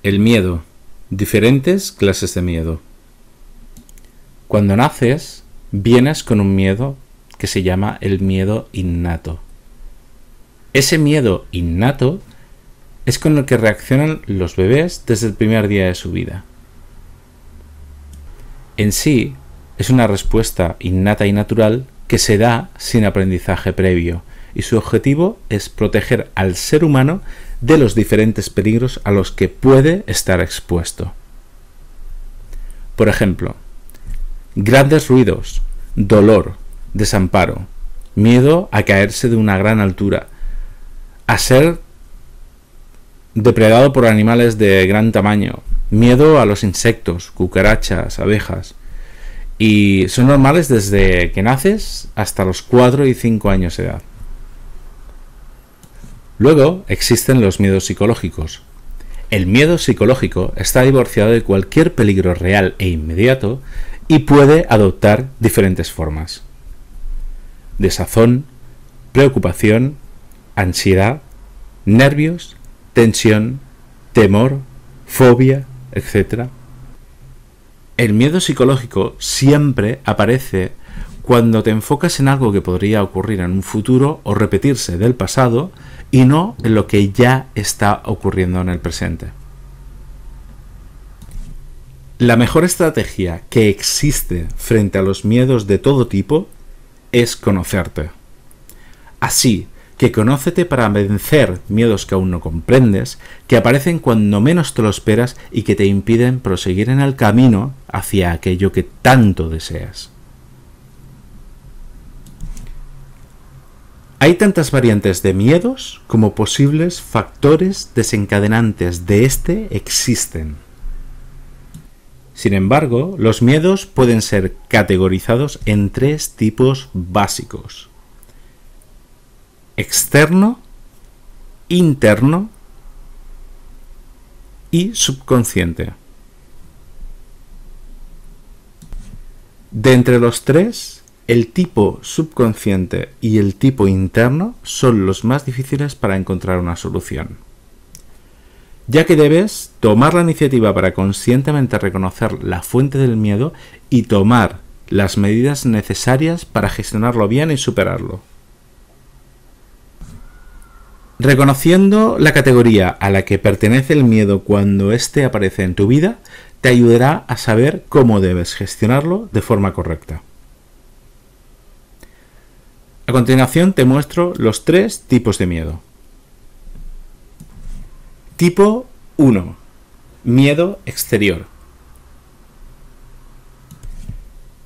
El miedo. Diferentes clases de miedo. Cuando naces, vienes con un miedo que se llama el miedo innato. Ese miedo innato es con el que reaccionan los bebés desde el primer día de su vida. En sí, es una respuesta innata y natural que se da sin aprendizaje previo, y su objetivo es proteger al ser humano de los diferentes peligros a los que puede estar expuesto. Por ejemplo, grandes ruidos, dolor, desamparo, miedo a caerse de una gran altura, a ser depredado por animales de gran tamaño, miedo a los insectos, cucarachas, abejas, y son normales desde que naces hasta los 4 y 5 años de edad. Luego existen los miedos psicológicos. El miedo psicológico está divorciado de cualquier peligro real e inmediato y puede adoptar diferentes formas: desazón, preocupación, ansiedad, nervios, tensión, temor, fobia, etc. El miedo psicológico siempre aparece cuando te enfocas en algo que podría ocurrir en un futuro o repetirse del pasado y no en lo que ya está ocurriendo en el presente. La mejor estrategia que existe frente a los miedos de todo tipo es conocerte. Así que conócete para vencer miedos que aún no comprendes, que aparecen cuando menos te lo esperas y que te impiden proseguir en el camino hacia aquello que tanto deseas. Hay tantas variantes de miedos como posibles factores desencadenantes de este existen. Sin embargo, los miedos pueden ser categorizados en 3 tipos básicos: externo, interno y subconsciente. De entre los 3, el tipo subconsciente y el tipo interno son los más difíciles para encontrar una solución, ya que debes tomar la iniciativa para conscientemente reconocer la fuente del miedo y tomar las medidas necesarias para gestionarlo bien y superarlo. Reconociendo la categoría a la que pertenece el miedo cuando éste aparece en tu vida, te ayudará a saber cómo debes gestionarlo de forma correcta. A continuación te muestro los 3 tipos de miedo. Tipo 1. Miedo exterior.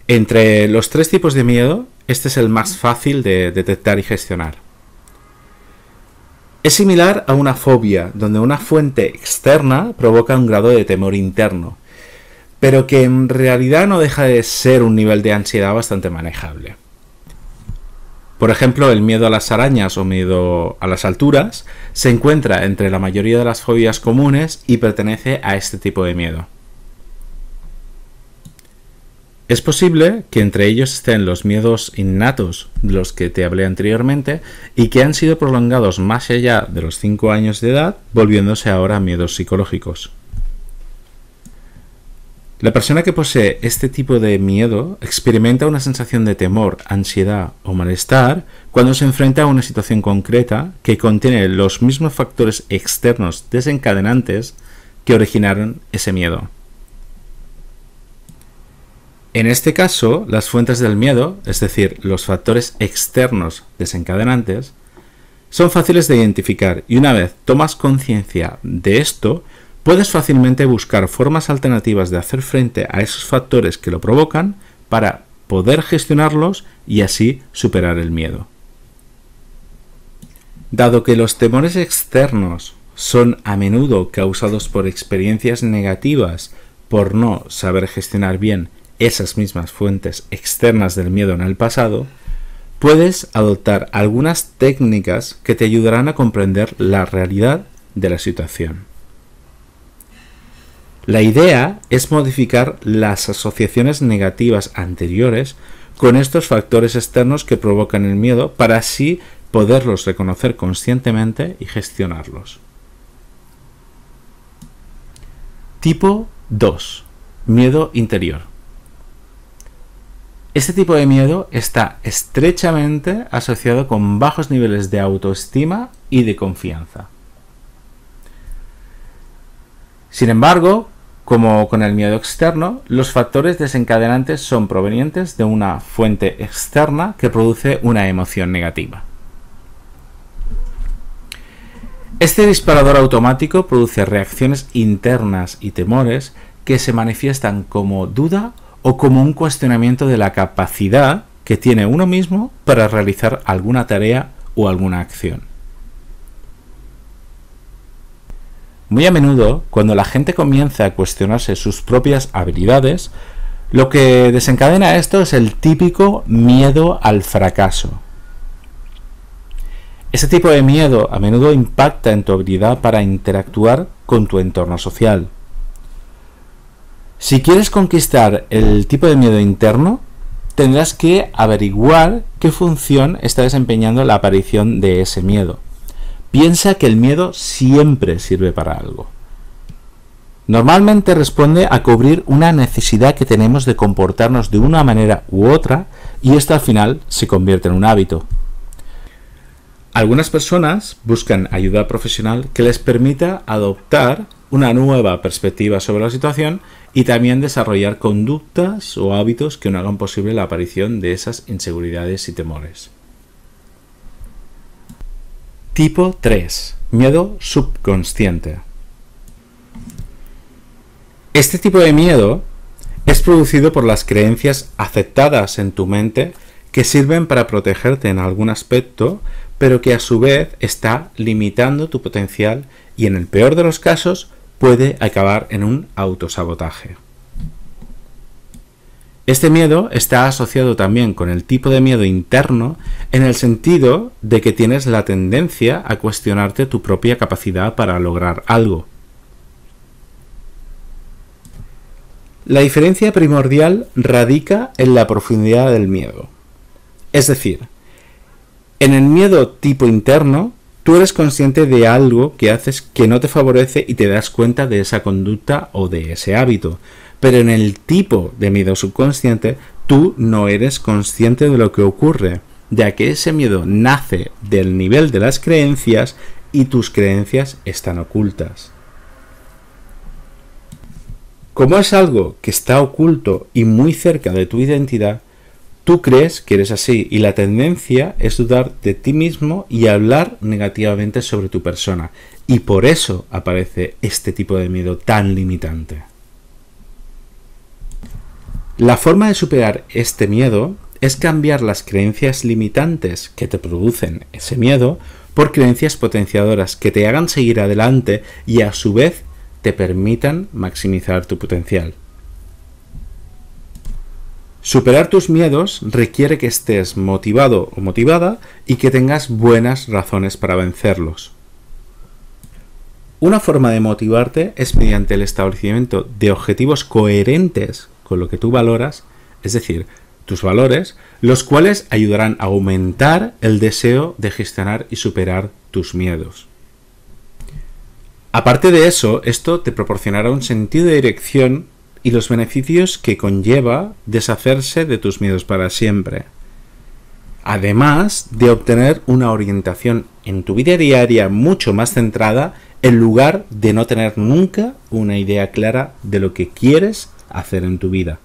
Entre los 3 tipos de miedo, este es el más fácil de detectar y gestionar. Es similar a una fobia, donde una fuente externa provoca un grado de temor interno, pero que en realidad no deja de ser un nivel de ansiedad bastante manejable. Por ejemplo, el miedo a las arañas o miedo a las alturas se encuentra entre la mayoría de las fobias comunes y pertenece a este tipo de miedo. Es posible que entre ellos estén los miedos innatos, de los que te hablé anteriormente, y que han sido prolongados más allá de los 5 años de edad, volviéndose ahora miedos psicológicos. La persona que posee este tipo de miedo experimenta una sensación de temor, ansiedad o malestar cuando se enfrenta a una situación concreta que contiene los mismos factores externos desencadenantes que originaron ese miedo. En este caso, las fuentes del miedo, es decir, los factores externos desencadenantes, son fáciles de identificar y una vez tomas conciencia de esto, puedes fácilmente buscar formas alternativas de hacer frente a esos factores que lo provocan para poder gestionarlos y así superar el miedo. Dado que los temores externos son a menudo causados por experiencias negativas por no saber gestionar bien esas mismas fuentes externas del miedo en el pasado, puedes adoptar algunas técnicas que te ayudarán a comprender la realidad de la situación. La idea es modificar las asociaciones negativas anteriores con estos factores externos que provocan el miedo para así poderlos reconocer conscientemente y gestionarlos. Tipo 2. Miedo interior. Este tipo de miedo está estrechamente asociado con bajos niveles de autoestima y de confianza. Sin embargo, como con el miedo externo, los factores desencadenantes son provenientes de una fuente externa que produce una emoción negativa. Este disparador automático produce reacciones internas y temores que se manifiestan como duda o como un cuestionamiento de la capacidad que tiene uno mismo para realizar alguna tarea o alguna acción. Muy a menudo, cuando la gente comienza a cuestionarse sus propias habilidades, lo que desencadena esto es el típico miedo al fracaso. Ese tipo de miedo a menudo impacta en tu habilidad para interactuar con tu entorno social. Si quieres conquistar el tipo de miedo interno, tendrás que averiguar qué función está desempeñando la aparición de ese miedo. Piensa que el miedo siempre sirve para algo. Normalmente responde a cubrir una necesidad que tenemos de comportarnos de una manera u otra, y esto al final se convierte en un hábito. Algunas personas buscan ayuda profesional que les permita adoptar una nueva perspectiva sobre la situación y también desarrollar conductas o hábitos que no hagan posible la aparición de esas inseguridades y temores. Tipo 3. Miedo subconsciente. Este tipo de miedo es producido por las creencias aceptadas en tu mente que sirven para protegerte en algún aspecto, pero que a su vez está limitando tu potencial y en el peor de los casos puede acabar en un autosabotaje. Este miedo está asociado también con el tipo de miedo interno en el sentido de que tienes la tendencia a cuestionarte tu propia capacidad para lograr algo. La diferencia primordial radica en la profundidad del miedo. Es decir, en el miedo tipo interno, tú eres consciente de algo que haces que no te favorece y te das cuenta de esa conducta o de ese hábito. Pero en el tipo de miedo subconsciente, tú no eres consciente de lo que ocurre, ya que ese miedo nace del nivel de las creencias y tus creencias están ocultas. Como es algo que está oculto y muy cerca de tu identidad, tú crees que eres así y la tendencia es dudar de ti mismo y hablar negativamente sobre tu persona. Y por eso aparece este tipo de miedo tan limitante. La forma de superar este miedo es cambiar las creencias limitantes que te producen ese miedo por creencias potenciadoras que te hagan seguir adelante y a su vez te permitan maximizar tu potencial. Superar tus miedos requiere que estés motivado o motivada y que tengas buenas razones para vencerlos. Una forma de motivarte es mediante el establecimiento de objetivos coherentes con lo que tú valoras, es decir, tus valores, los cuales ayudarán a aumentar el deseo de gestionar y superar tus miedos. Aparte de eso, esto te proporcionará un sentido de dirección y los beneficios que conlleva deshacerse de tus miedos para siempre. Además de obtener una orientación en tu vida diaria mucho más centrada, en lugar de no tener nunca una idea clara de lo que quieres hacer en tu vida.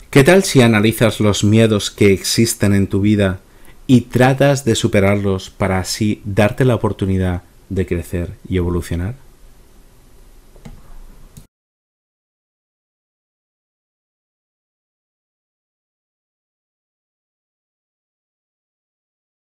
¿Qué tal si analizas los miedos que existen en tu vida y tratas de superarlos para así darte la oportunidad de crecer y evolucionar?